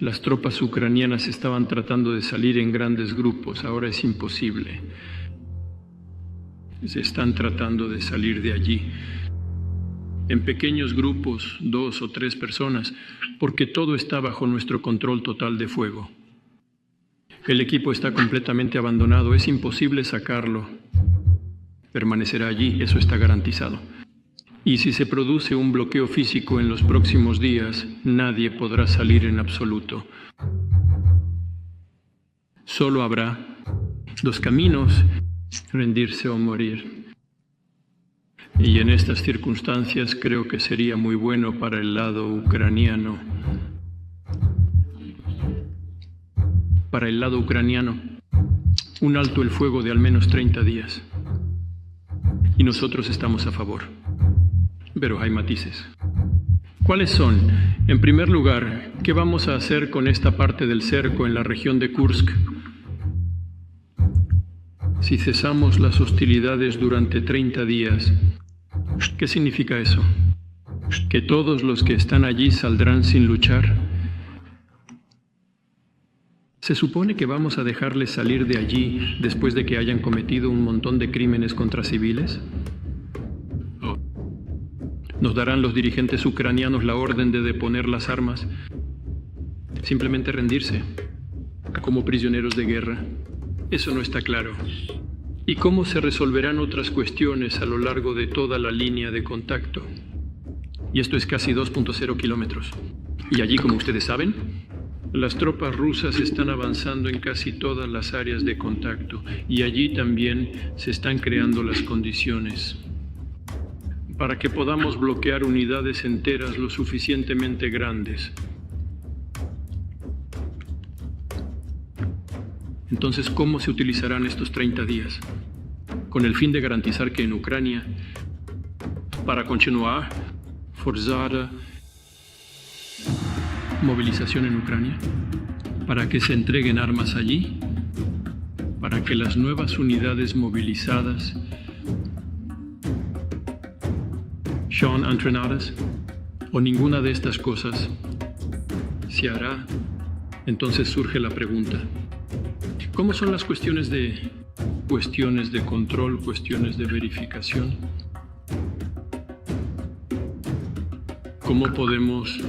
Las tropas ucranianas estaban tratando de salir en grandes grupos, ahora es imposible. Se están tratando de salir de allí en pequeños grupos, 2 o 3 personas, porque todo está bajo nuestro control total de fuego. El equipo está completamente abandonado, es imposible sacarlo. Permanecerá allí, eso está garantizado. Y si se produce un bloqueo físico en los próximos días, nadie podrá salir en absoluto. Solo habrá 2 caminos: rendirse o morir. Y en estas circunstancias creo que sería muy bueno para el lado ucraniano. Para el lado ucraniano, un alto el fuego de al menos 30 días. Y nosotros estamos a favor. Pero hay matices. ¿Cuáles son? En primer lugar, ¿qué vamos a hacer con esta parte del cerco en la región de Kursk? Si cesamos las hostilidades durante 30 días, ¿qué significa eso? ¿Que todos los que están allí saldrán sin luchar? ¿Se supone que vamos a dejarles salir de allí después de que hayan cometido un montón de crímenes contra civiles? ¿Nos darán los dirigentes ucranianos la orden de deponer las armas? ¿Simplemente rendirse? ¿Como prisioneros de guerra? Eso no está claro. ¿Y cómo se resolverán otras cuestiones a lo largo de toda la línea de contacto? Y esto es casi 2.0 kilómetros. Y allí, como ustedes saben, las tropas rusas están avanzando en casi todas las áreas de contacto. Y allí también se están creando las condiciones para que podamos bloquear unidades enteras lo suficientemente grandes. Entonces, ¿cómo se utilizarán estos 30 días? Con el fin de garantizar que en Ucrania, para continuar, forzada movilización en Ucrania, para que se entreguen armas allí, para que las nuevas unidades movilizadas sean entrenadas, o ninguna de estas cosas se hará. Entonces surge la pregunta: ¿cómo son las cuestiones de control, cuestiones de verificación? ¿Cómo podemos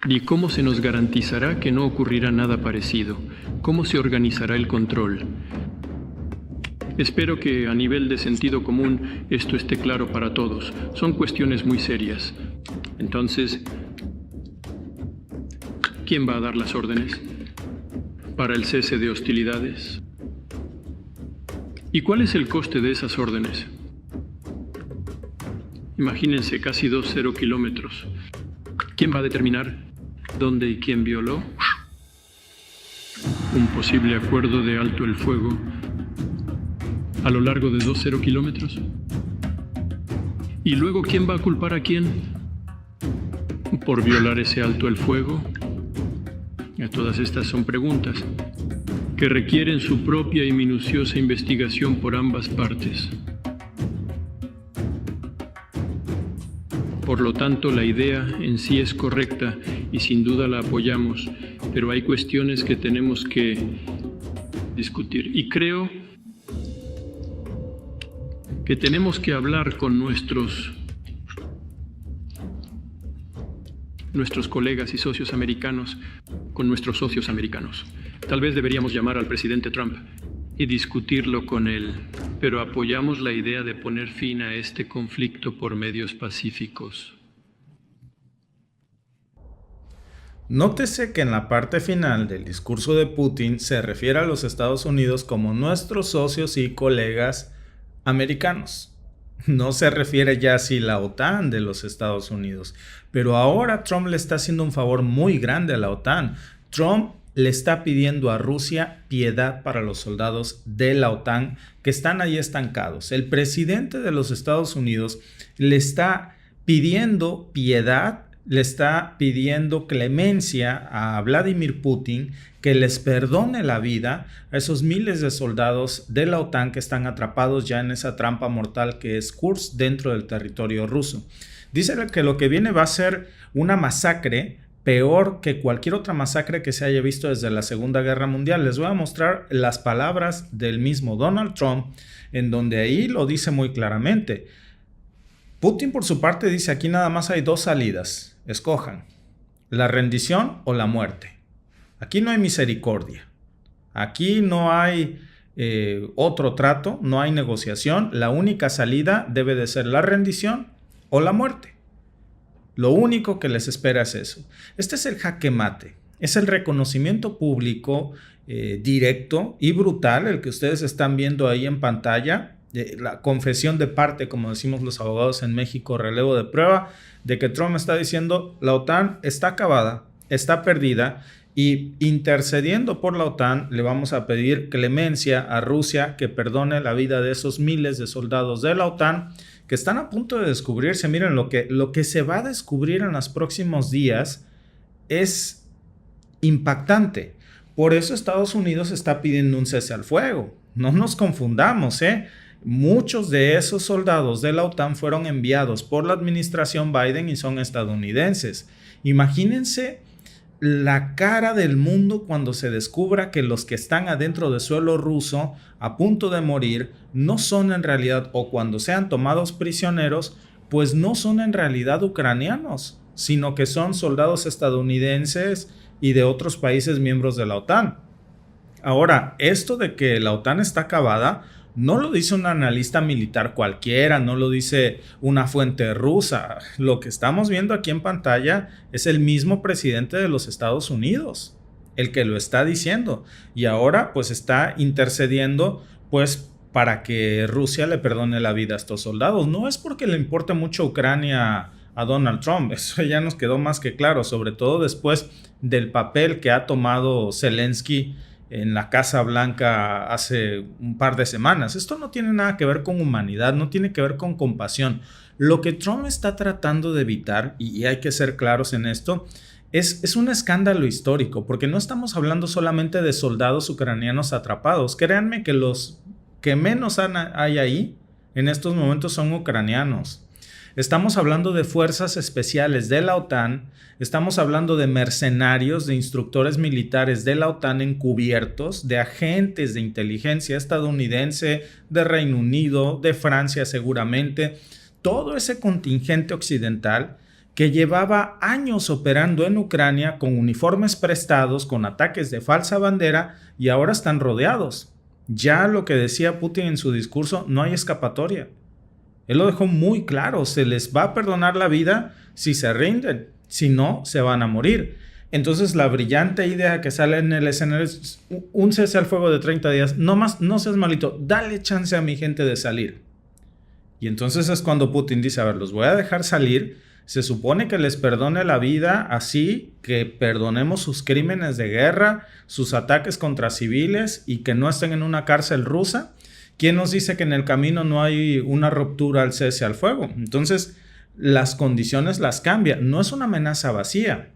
y cómo se nos garantizará que no ocurrirá nada parecido? ¿Cómo se organizará el control? Espero que a nivel de sentido común esto esté claro para todos. Son cuestiones muy serias. Entonces, ¿quién va a dar las órdenes para el cese de hostilidades? ¿Y cuál es el coste de esas órdenes? Imagínense, casi 2.0 kilómetros. ¿Quién va a determinar dónde y quién violó un posible acuerdo de alto el fuego a lo largo de 2.0 kilómetros? ¿Y luego quién va a culpar a quién por violar ese alto el fuego? Todas estas son preguntas que requieren su propia y minuciosa investigación por ambas partes. Por lo tanto, la idea en sí es correcta y sin duda la apoyamos, pero hay cuestiones que tenemos que discutir. Y creo que tenemos que hablar con nuestros colegas y socios americanos, con nuestros socios americanos. Tal vez deberíamos llamar al presidente Trump y discutirlo con él, pero apoyamos la idea de poner fin a este conflicto por medios pacíficos. Nótese que en la parte final del discurso de Putin se refiere a los Estados Unidos como nuestros socios y colegas americanos. No se refiere ya así la OTAN de los Estados Unidos. Pero ahora Trump le está haciendo un favor muy grande a la OTAN. Trump le está pidiendo a Rusia piedad para los soldados de la OTAN que están ahí estancados. El presidente de los Estados Unidos le está pidiendo piedad, le está pidiendo clemencia a Vladimir Putin, que les perdone la vida a esos miles de soldados de la OTAN que están atrapados ya en esa trampa mortal que es Kursk dentro del territorio ruso. Dice que lo que viene va a ser una masacre peor que cualquier otra masacre que se haya visto desde la Segunda Guerra Mundial. Les voy a mostrar las palabras del mismo Donald Trump, en donde ahí lo dice muy claramente. Putin, por su parte, dice: aquí nada más hay dos salidas, escojan, la rendición o la muerte. Aquí no hay misericordia, aquí no hay otro trato, no hay negociación, la única salida debe de ser la rendición o la muerte. Lo único que les espera es eso. Este es el jaque mate, es el reconocimiento público directo y brutal, el que ustedes están viendo ahí en pantalla, la confesión de parte, como decimos los abogados en México, relevo de prueba, de que Trump está diciendo: la OTAN está acabada, está perdida, y intercediendo por la OTAN le vamos a pedir clemencia a Rusia, que perdone la vida de esos miles de soldados de la OTAN que están a punto de descubrirse. Miren, lo que se va a descubrir en los próximos días es impactante. Por eso Estados Unidos está pidiendo un cese al fuego. No nos confundamos, Muchos de esos soldados de la OTAN fueron enviados por la administración Biden y son estadounidenses. Imagínense la cara del mundo cuando se descubra que los que están adentro de suelo ruso a punto de morir no son en realidad, o cuando sean tomados prisioneros, pues no son en realidad ucranianos, sino que son soldados estadounidenses y de otros países miembros de la OTAN. Ahora, esto de que la OTAN está acabada no lo dice un analista militar cualquiera, no lo dice una fuente rusa. Lo que estamos viendo aquí en pantalla es el mismo presidente de los Estados Unidos, el que lo está diciendo. Y ahora pues está intercediendo pues para que Rusia le perdone la vida a estos soldados. No es porque le importe mucho Ucrania a Donald Trump, eso ya nos quedó más que claro, sobre todo después del papel que ha tomado Zelensky en la Casa Blanca hace un par de semanas. Esto no tiene nada que ver con humanidad, no tiene que ver con compasión. Lo que Trump está tratando de evitar, y hay que ser claros en esto, es un escándalo histórico, porque no estamos hablando solamente de soldados ucranianos atrapados. Créanme que los que menos hay ahí en estos momentos son ucranianos. Estamos hablando de fuerzas especiales de la OTAN, estamos hablando de mercenarios, de instructores militares de la OTAN encubiertos, de agentes de inteligencia estadounidense, de Reino Unido, de Francia seguramente, todo ese contingente occidental que llevaba años operando en Ucrania con uniformes prestados, con ataques de falsa bandera, y ahora están rodeados. Ya lo que decía Putin en su discurso, no hay escapatoria. Él lo dejó muy claro, se les va a perdonar la vida si se rinden, si no, se van a morir. Entonces la brillante idea que sale en el escenario es un cese al fuego de 30 días, no más, no seas malito, dale chance a mi gente de salir. Y entonces es cuando Putin dice: a ver, los voy a dejar salir, se supone que les perdone la vida, así que perdonemos sus crímenes de guerra, sus ataques contra civiles y que no estén en una cárcel rusa. ¿Quién nos dice que en el camino no hay una ruptura al cese al fuego? Entonces, las condiciones las cambian. No es una amenaza vacía.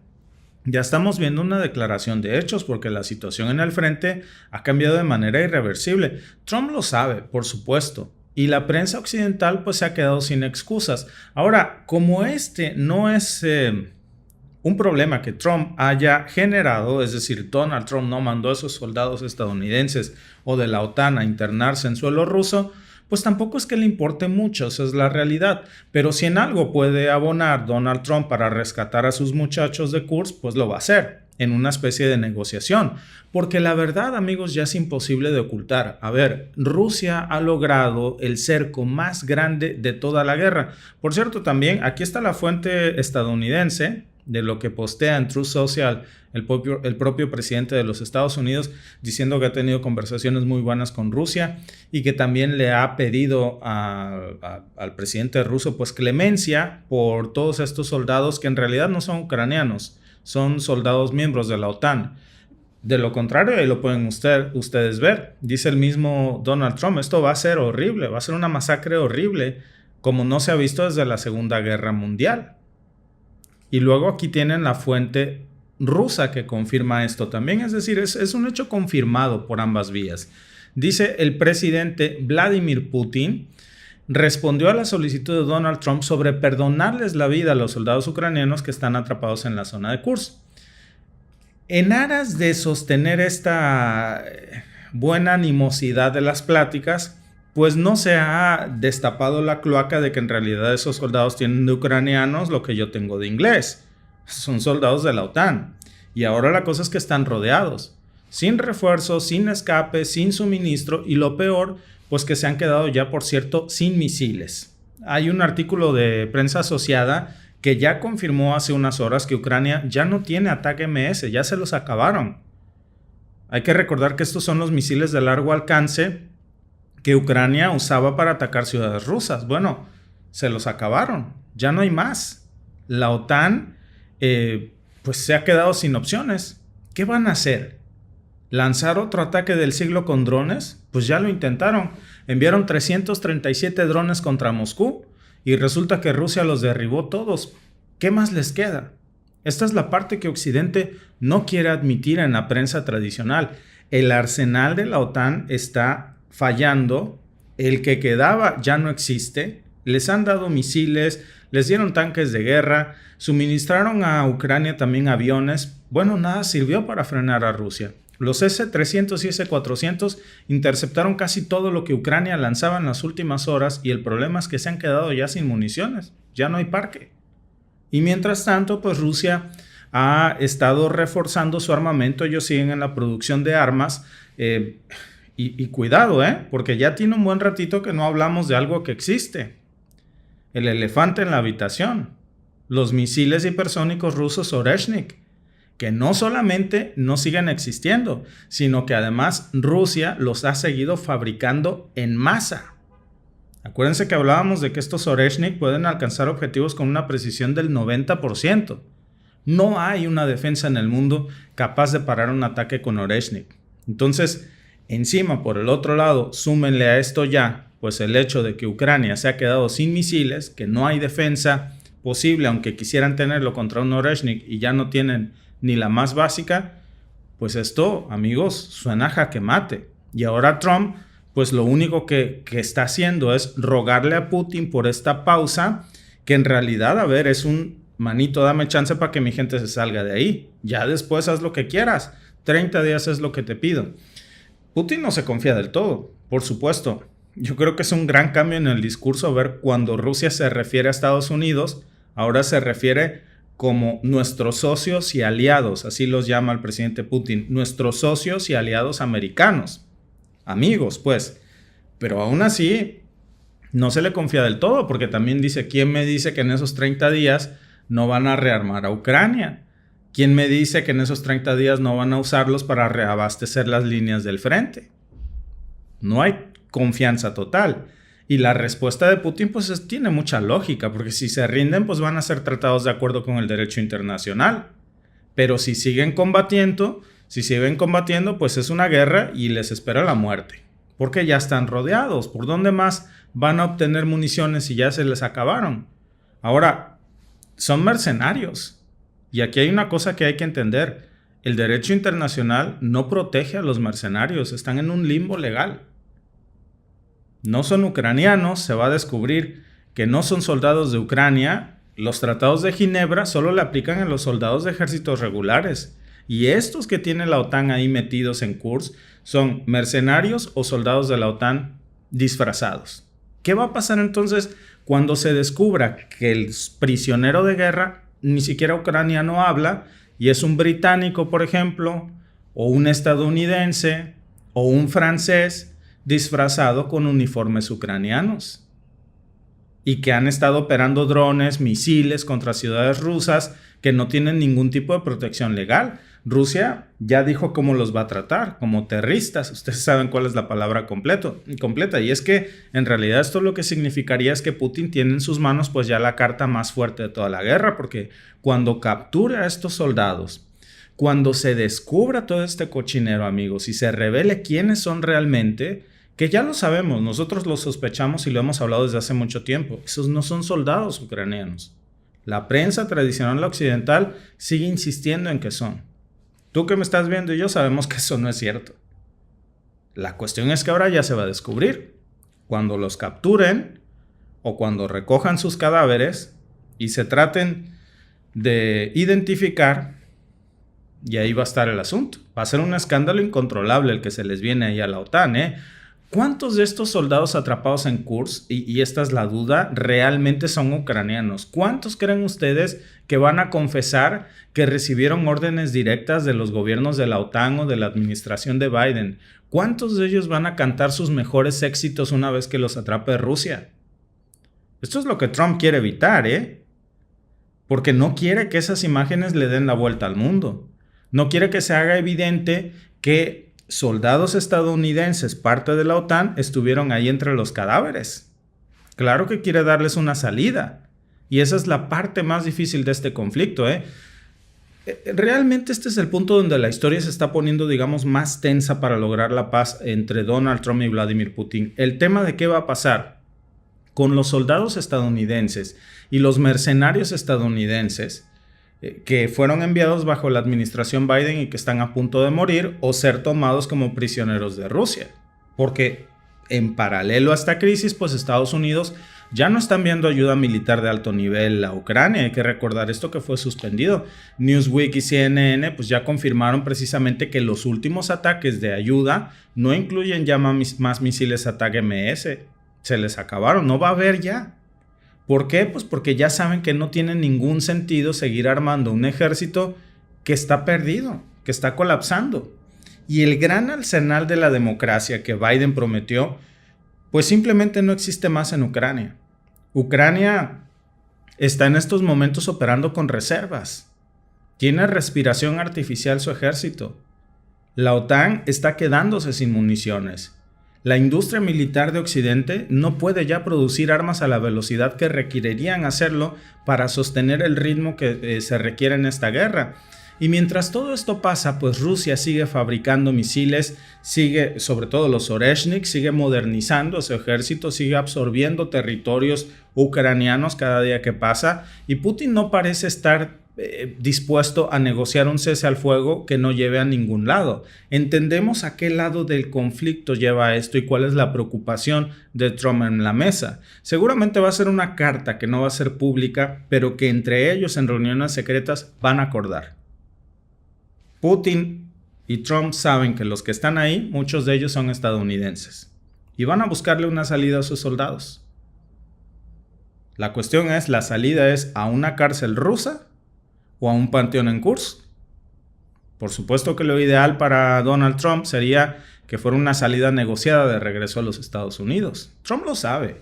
Ya estamos viendo una declaración de hechos porque la situación en el frente ha cambiado de manera irreversible. Trump lo sabe, por supuesto, y la prensa occidental pues se ha quedado sin excusas. Ahora, como este no es un problema que Trump haya generado, es decir, Donald Trump no mandó a esos soldados estadounidenses o de la OTAN a internarse en suelo ruso, pues tampoco es que le importe mucho, esa es la realidad. Pero si en algo puede abonar Donald Trump para rescatar a sus muchachos de Kursk, pues lo va a hacer en una especie de negociación. Porque la verdad, amigos, ya es imposible de ocultar. A ver, Rusia ha logrado el cerco más grande de toda la guerra. Por cierto, también aquí está la fuente estadounidense de lo que postea en Truth Social el propio presidente de los Estados Unidos, diciendo que ha tenido conversaciones muy buenas con Rusia y que también le ha pedido al presidente ruso pues clemencia por todos estos soldados que en realidad no son ucranianos, son soldados miembros de la OTAN. De lo contrario, ahí lo pueden ustedes ver. Dice el mismo Donald Trump: esto va a ser horrible, va a ser una masacre horrible, como no se ha visto desde la Segunda Guerra Mundial. Y luego aquí tienen la fuente rusa que confirma esto también, es decir, es un hecho confirmado por ambas vías. Dice el presidente Vladimir Putin respondió a la solicitud de Donald Trump sobre perdonarles la vida a los soldados ucranianos que están atrapados en la zona de Kursk. En aras de sostener esta buena animosidad de las pláticas, pues no se ha destapado la cloaca de que en realidad esos soldados tienen de ucranianos lo que yo tengo de inglés. Son soldados de la OTAN. Y ahora la cosa es que están rodeados, sin refuerzos, sin escape, sin suministro y lo peor, pues que se han quedado ya, por cierto, sin misiles. Hay un artículo de prensa asociada que ya confirmó hace unas horas que Ucrania ya no tiene ataque MS, ya se los acabaron. Hay que recordar que estos son los misiles de largo alcance que Ucrania usaba para atacar ciudades rusas. Bueno, se los acabaron, ya no hay más. La OTAN pues se ha quedado sin opciones. ¿Qué van a hacer? ¿Lanzar otro ataque del siglo con drones? Pues ya lo intentaron. Enviaron 337 drones contra Moscú y resulta que Rusia los derribó todos. ¿Qué más les queda? Esta es la parte que Occidente no quiere admitir en la prensa tradicional. El arsenal de la OTAN está fallando. El que quedaba ya no existe. Les han dado misiles, les dieron tanques de guerra, suministraron a Ucrania también aviones. Bueno, nada sirvió para frenar a Rusia. Los S-300 y S-400 interceptaron casi todo lo que Ucrania lanzaba en las últimas horas y el problema es que se han quedado ya sin municiones, ya no hay parque. Y mientras tanto, pues Rusia ha estado reforzando su armamento, ellos siguen en la producción de armas y cuidado, porque ya tiene un buen ratito que no hablamos de algo que existe. El elefante en la habitación, los misiles hipersónicos rusos Oreshnik, que no solamente no siguen existiendo, sino que además Rusia los ha seguido fabricando en masa. Acuérdense que hablábamos de que estos Oreshnik pueden alcanzar objetivos con una precisión del 90%. No hay una defensa en el mundo capaz de parar un ataque con Oreshnik. Entonces, encima, por el otro lado, súmenle a esto ya, pues el hecho de que Ucrania se ha quedado sin misiles, que no hay defensa posible, aunque quisieran tenerlo contra un Oreshnik y ya no tienen ni la más básica, pues esto, amigos, suena a jaque mate. Y ahora Trump, pues lo único que está haciendo es rogarle a Putin por esta pausa, que en realidad, a ver, es un manito, dame chance para que mi gente se salga de ahí. Ya después haz lo que quieras. 30 días es lo que te pido. Putin no se confía del todo, por supuesto. Yo creo que es un gran cambio en el discurso ver cuando Rusia se refiere a Estados Unidos, ahora se refiere como nuestros socios y aliados, así los llama el presidente Putin, nuestros socios y aliados americanos, amigos pues, pero aún así no se le confía del todo, porque también dice, ¿quién me dice que en esos 30 días no van a rearmar a Ucrania? ¿Quién me dice que en esos 30 días no van a usarlos para reabastecer las líneas del frente? No hay confianza total. Y la respuesta de Putin pues tiene mucha lógica, porque si se rinden pues van a ser tratados de acuerdo con el derecho internacional. Pero si siguen combatiendo pues es una guerra y les espera la muerte. Porque ya están rodeados. ¿Por dónde más van a obtener municiones si ya se les acabaron? Ahora, son mercenarios. Y aquí hay una cosa que hay que entender. El derecho internacional no protege a los mercenarios. Están en un limbo legal. No son ucranianos, se va a descubrir que no son soldados de Ucrania. Los tratados de Ginebra solo le aplican a los soldados de ejércitos regulares. Y estos que tiene la OTAN ahí metidos en Kursk son mercenarios o soldados de la OTAN disfrazados. ¿Qué va a pasar entonces cuando se descubra que el prisionero de guerra ni siquiera ucraniano habla y es un británico, por ejemplo, o un estadounidense o un francés disfrazado con uniformes ucranianos y que han estado operando drones, misiles contra ciudades rusas que no tienen ningún tipo de protección legal? Rusia ya dijo cómo los va a tratar, como terroristas. Ustedes saben cuál es la palabra completa. Y es que en realidad esto lo que significaría es que Putin tiene en sus manos pues ya la carta más fuerte de toda la guerra, porque cuando capture a estos soldados, cuando se descubra todo este cochinero, amigos, y se revele quiénes son realmente, que ya lo sabemos, nosotros lo sospechamos y lo hemos hablado desde hace mucho tiempo, esos no son soldados ucranianos. La prensa tradicional occidental sigue insistiendo en que son. Tú que me estás viendo y yo sabemos que eso no es cierto. La cuestión es que ahora ya se va a descubrir. Cuando los capturen, o cuando recojan sus cadáveres y se traten de identificar, y ahí va a estar el asunto. Va a ser un escándalo incontrolable el que se les viene ahí a la OTAN, ¿eh? ¿Cuántos de estos soldados atrapados en Kursk, y esta es la duda, realmente son ucranianos? ¿Cuántos creen ustedes que van a confesar que recibieron órdenes directas de los gobiernos de la OTAN o de la administración de Biden? ¿Cuántos de ellos van a cantar sus mejores éxitos una vez que los atrape Rusia? Esto es lo que Trump quiere evitar, ¿eh? Porque no quiere que esas imágenes le den la vuelta al mundo. No quiere que se haga evidente que soldados estadounidenses, parte de la OTAN, estuvieron ahí entre los cadáveres. Claro que quiere darles una salida. Y esa es la parte más difícil de este conflicto, ¿eh? Realmente este es el punto donde la historia se está poniendo, digamos, más tensa para lograr la paz entre Donald Trump y Vladimir Putin. El tema de qué va a pasar con los soldados estadounidenses y los mercenarios estadounidenses que fueron enviados bajo la administración Biden y que están a punto de morir o ser tomados como prisioneros de Rusia. Porque en paralelo a esta crisis, pues Estados Unidos ya no está enviando ayuda militar de alto nivel a Ucrania. Hay que recordar esto que fue suspendido. Newsweek y CNN pues ya confirmaron precisamente que los últimos ataques de ayuda no incluyen ya más misiles ATAC-MS. Se les acabaron, no va a haber ya. ¿Por qué? Pues porque ya saben que no tiene ningún sentido seguir armando un ejército que está perdido, que está colapsando. Y el gran arsenal de la democracia que Biden prometió, pues simplemente no existe más en Ucrania. Ucrania está en estos momentos operando con reservas. Tiene respiración artificial su ejército. La OTAN está quedándose sin municiones. La industria militar de Occidente no puede ya producir armas a la velocidad que requerirían hacerlo para sostener el ritmo que se requiere en esta guerra. Y mientras todo esto pasa, pues Rusia sigue fabricando misiles, sigue, sobre todo los Oreshnik, sigue modernizando su ejército, sigue absorbiendo territorios ucranianos cada día que pasa, y Putin no parece estar dispuesto a negociar un cese al fuego que no lleve a ningún lado. Entendemos a qué lado del conflicto lleva esto y cuál es la preocupación de Trump en la mesa. Seguramente va a ser una carta que no va a ser pública, pero que entre ellos en reuniones secretas van a acordar. Putin y Trump saben que los que están ahí, muchos de ellos son estadounidenses, y van a buscarle una salida a sus soldados. La cuestión es, ¿la salida es a una cárcel rusa o a un panteón en Kursk? Por supuesto que lo ideal para Donald Trump sería que fuera una salida negociada de regreso a los Estados Unidos. Trump lo sabe.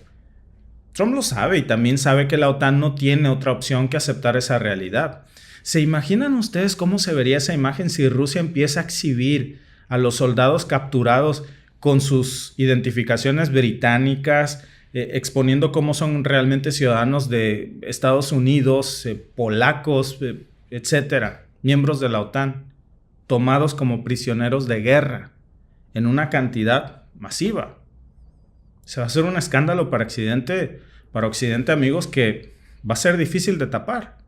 Trump lo sabe y también sabe que la OTAN no tiene otra opción que aceptar esa realidad. ¿Se imaginan ustedes cómo se vería esa imagen si Rusia empieza a exhibir a los soldados capturados con sus identificaciones británicas, exponiendo cómo son realmente ciudadanos de Estados Unidos, polacos, etcétera, miembros de la OTAN, tomados como prisioneros de guerra en una cantidad masiva? Se va a hacer un escándalo para Occidente, amigos, que va a ser difícil de tapar.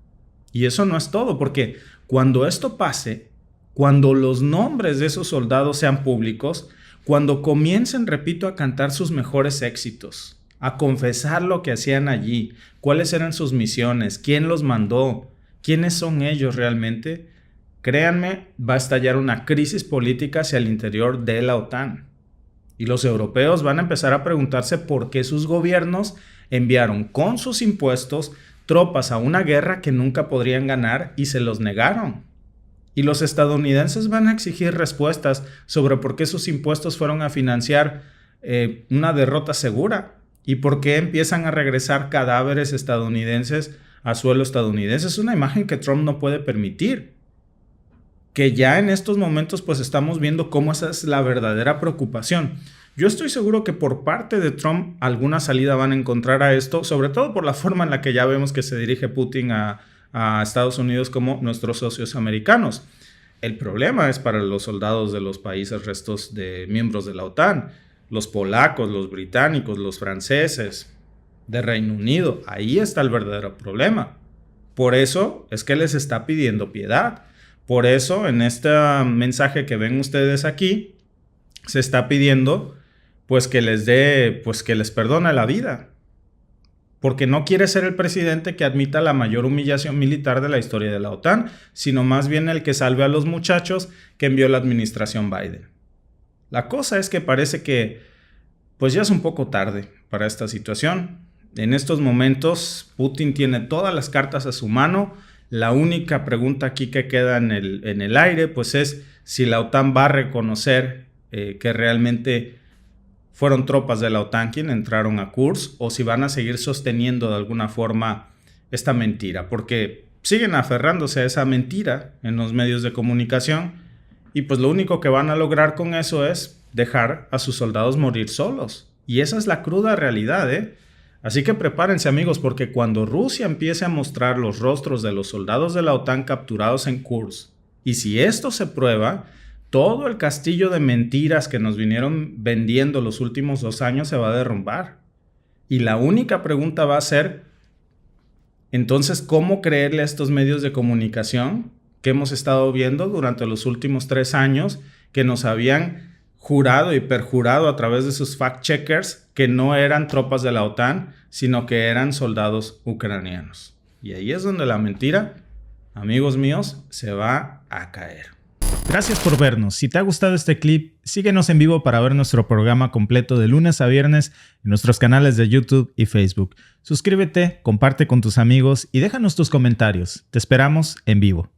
Y eso no es todo, porque cuando esto pase, cuando los nombres de esos soldados sean públicos, cuando comiencen, repito, a cantar sus mejores éxitos, a confesar lo que hacían allí, cuáles eran sus misiones, quién los mandó, quiénes son ellos realmente, créanme, va a estallar una crisis política hacia el interior de la OTAN. Y los europeos van a empezar a preguntarse por qué sus gobiernos enviaron con sus impuestos tropas a una guerra que nunca podrían ganar y se los negaron. Y los estadounidenses van a exigir respuestas sobre por qué sus impuestos fueron a financiar una derrota segura y por qué empiezan a regresar cadáveres estadounidenses a suelo estadounidense. Es una imagen que Trump no puede permitir. Que ya en estos momentos pues estamos viendo cómo esa es la verdadera preocupación. Yo estoy seguro que por parte de Trump alguna salida van a encontrar a esto, sobre todo por la forma en la que ya vemos que se dirige Putin a Estados Unidos como nuestros socios americanos. El problema es para los soldados de los países restos de miembros de la OTAN, los polacos, los británicos, los franceses, de Reino Unido. Ahí está el verdadero problema. Por eso es que les está pidiendo piedad. Por eso en este mensaje que ven ustedes aquí se está pidiendo pues que les dé, pues que les perdone la vida. porque no quiere ser el presidente que admita la mayor humillación militar de la historia de la OTAN, sino más bien el que salve a los muchachos que envió la administración Biden. La cosa es que parece que pues ya es un poco tarde para esta situación. En estos momentos Putin tiene todas las cartas a su mano. La única pregunta aquí que queda en el aire pues es si la OTAN va a reconocer que realmente fueron tropas de la OTAN quienes entraron a Kursk, o si van a seguir sosteniendo de alguna forma esta mentira, porque siguen aferrándose a esa mentira en los medios de comunicación y pues lo único que van a lograr con eso es dejar a sus soldados morir solos. Y esa es la cruda realidad, ¿eh? Así que prepárense, amigos, porque cuando Rusia empiece a mostrar los rostros de los soldados de la OTAN capturados en Kursk, y si esto se prueba, todo el castillo de mentiras que nos vinieron vendiendo los últimos 2 años se va a derrumbar. Y la única pregunta va a ser, entonces, ¿cómo creerle a estos medios de comunicación que hemos estado viendo durante los últimos 3 años, que nos habían jurado y perjurado a través de sus fact-checkers que no eran tropas de la OTAN, sino que eran soldados ucranianos? Y ahí es donde la mentira, amigos míos, se va a caer. Gracias por vernos. Si te ha gustado este clip, síguenos en vivo para ver nuestro programa completo de lunes a viernes en nuestros canales de YouTube y Facebook. Suscríbete, comparte con tus amigos y déjanos tus comentarios. Te esperamos en vivo.